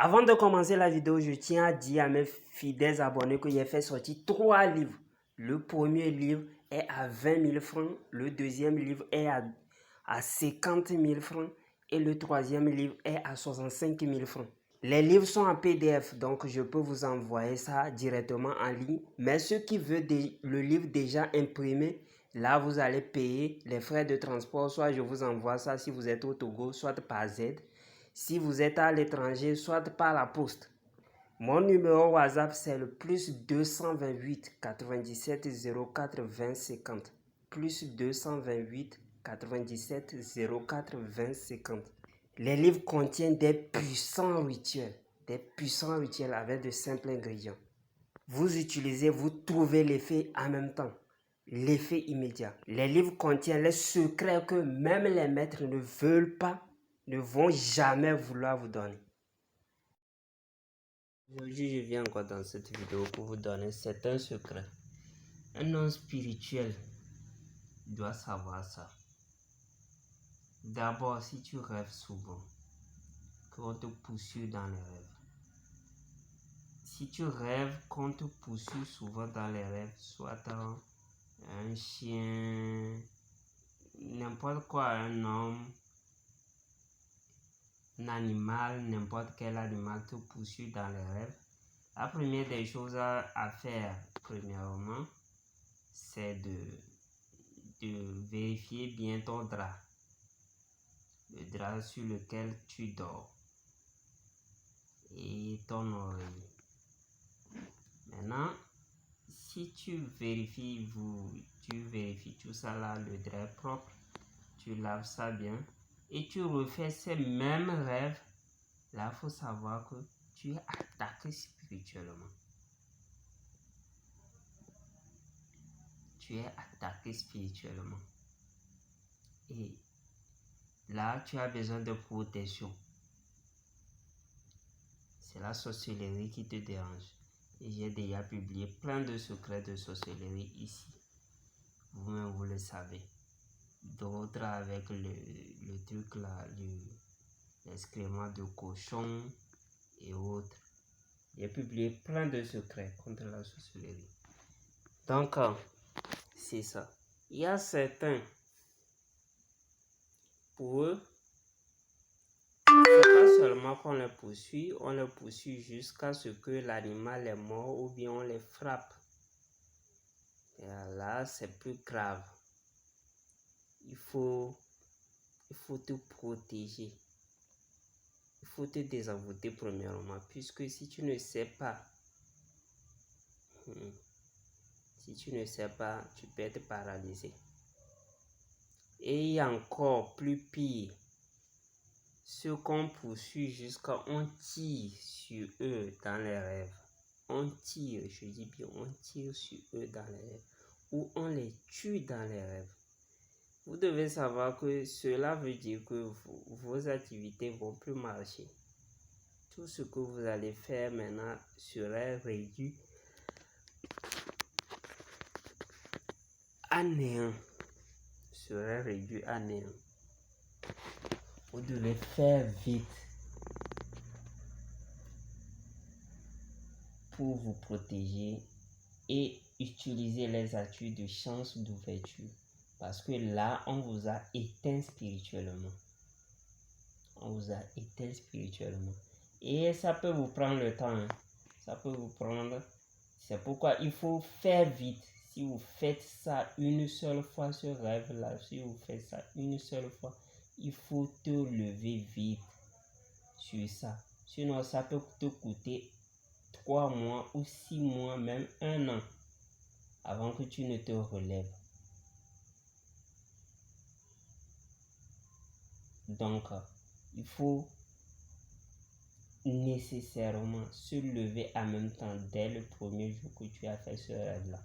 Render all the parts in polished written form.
Avant de commencer la vidéo, je tiens à dire à mes fidèles abonnés que j'ai fait sortir 3 livres. Le premier livre est à 20 000 francs, le deuxième livre est à 50 000 francs et le troisième livre est à 65 000 francs. Les livres sont en PDF, donc je peux vous envoyer ça directement en ligne. Mais ceux qui veulent le livre déjà imprimé, là vous allez payer les frais de transport. Soit je vous envoie ça si vous êtes au Togo, soit par Z. Si vous êtes à l'étranger, soit par la poste. Mon numéro WhatsApp, c'est le +228 97 04 20 50. +228 97 04 20 50. Les livres contiennent des puissants rituels avec de simples ingrédients. Vous utilisez, vous trouvez l'effet en même temps, l'effet immédiat. Les livres contiennent les secrets que même les maîtres ne veulent pas, ne vont jamais vouloir vous donner. Aujourd'hui, je viens encore dans cette vidéo pour vous donner certains secrets. Un homme spirituel doit savoir ça. D'abord, si tu rêves souvent, qu'on te poursuit dans les rêves. Si tu rêves qu'on te poursuit souvent dans les rêves, soit un chien, n'importe quoi, un homme, un animal, n'importe quel animal te poursuit dans les rêves, la première des choses à faire, premièrement, c'est de vérifier bien ton drap, le drap sur lequel tu dors et ton oreiller. Maintenant, si tu vérifies tout ça là, le drap est propre, tu laves ça bien et tu refais ces mêmes rêves, là il faut savoir que tu es attaqué spirituellement. Tu es attaqué spirituellement. Et là, tu as besoin de protection. C'est la sorcellerie qui te dérange. Et j'ai déjà publié plein de secrets de sorcellerie ici. Vous-même, vous le savez. D'autres avec le truc là, l'excrément de cochon et autres. J'ai publié plein de secrets contre la sorcellerie. Donc, c'est ça. Il y a certains, pour eux, c'est pas seulement qu'on les poursuit, on les poursuit jusqu'à ce que l'animal est mort ou bien on les frappe. Et là, c'est plus grave. Il faut te protéger. Il faut te désenvoûter premièrement, puisque si tu ne sais pas, tu peux être paralysé. Et il y a encore plus pire. Ceux qu'on poursuit jusqu'à on tire sur eux dans les rêves. On tire, je dis bien, on tire sur eux dans les rêves. Ou on les tue dans les rêves. Vous devez savoir que cela veut dire que vos activités ne vont plus marcher. Tout ce que vous allez faire maintenant serait réduit à néant. Vous devez faire vite pour vous protéger et utiliser les atouts de chance d'ouverture. Parce que là, on vous a éteint spirituellement. Et ça peut vous prendre le temps. Ça peut vous prendre. C'est pourquoi il faut faire vite. Si vous faites ça une seule fois, ce rêve-là, il faut te lever vite sur ça. Sinon, ça peut te coûter 3 mois ou 6 mois, même 1 an, avant que tu ne te relèves. Donc, il faut nécessairement se lever en même temps dès le premier jour que tu as fait ce rêve-là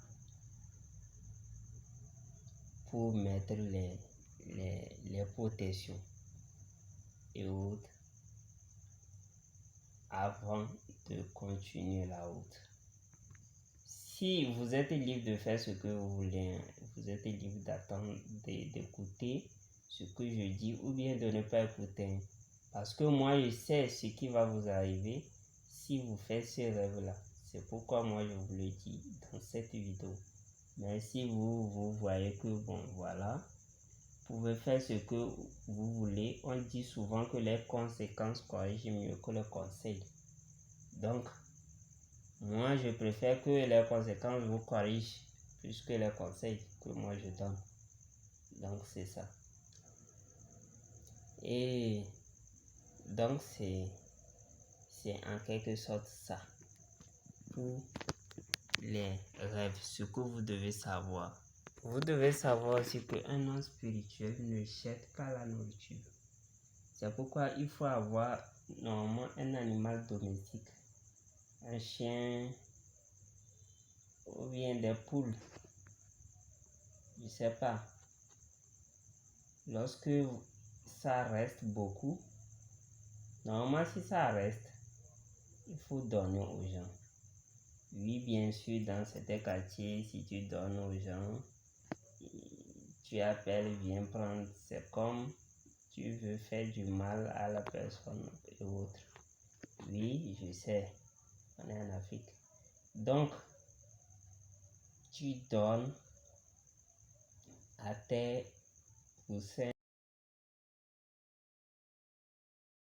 pour mettre les protections et autres avant de continuer la route. Si vous êtes libre de faire ce que vous voulez, vous êtes libre d'attendre, d'écouter ce que je dis ou bien de ne pas écouter. Parce que moi, je sais ce qui va vous arriver si vous faites ce rêve-là. C'est pourquoi moi, je vous le dis dans cette vidéo. Mais si vous voyez que, bon, voilà, vous pouvez faire ce que vous voulez. On dit souvent que les conséquences corrigent mieux que les conseils. Donc, moi, je préfère que les conséquences vous corrigent plus que les conseils que moi je donne. Donc, c'est ça. Et donc, c'est en quelque sorte ça. Pour les rêves, ce que vous devez savoir. Vous devez savoir aussi qu'un homme spirituel ne jette pas la nourriture. C'est pourquoi il faut avoir normalement un animal domestique, un chien ou bien des poules. Je sais pas. Lorsque ça reste beaucoup, normalement si ça reste, il faut donner aux gens. Oui, bien sûr, dans certains quartiers, si tu donnes aux gens, tu appelles, viens prendre, c'est comme tu veux faire du mal à la personne et autres. Oui, je sais, on est en Afrique. Donc, tu donnes à tes poussins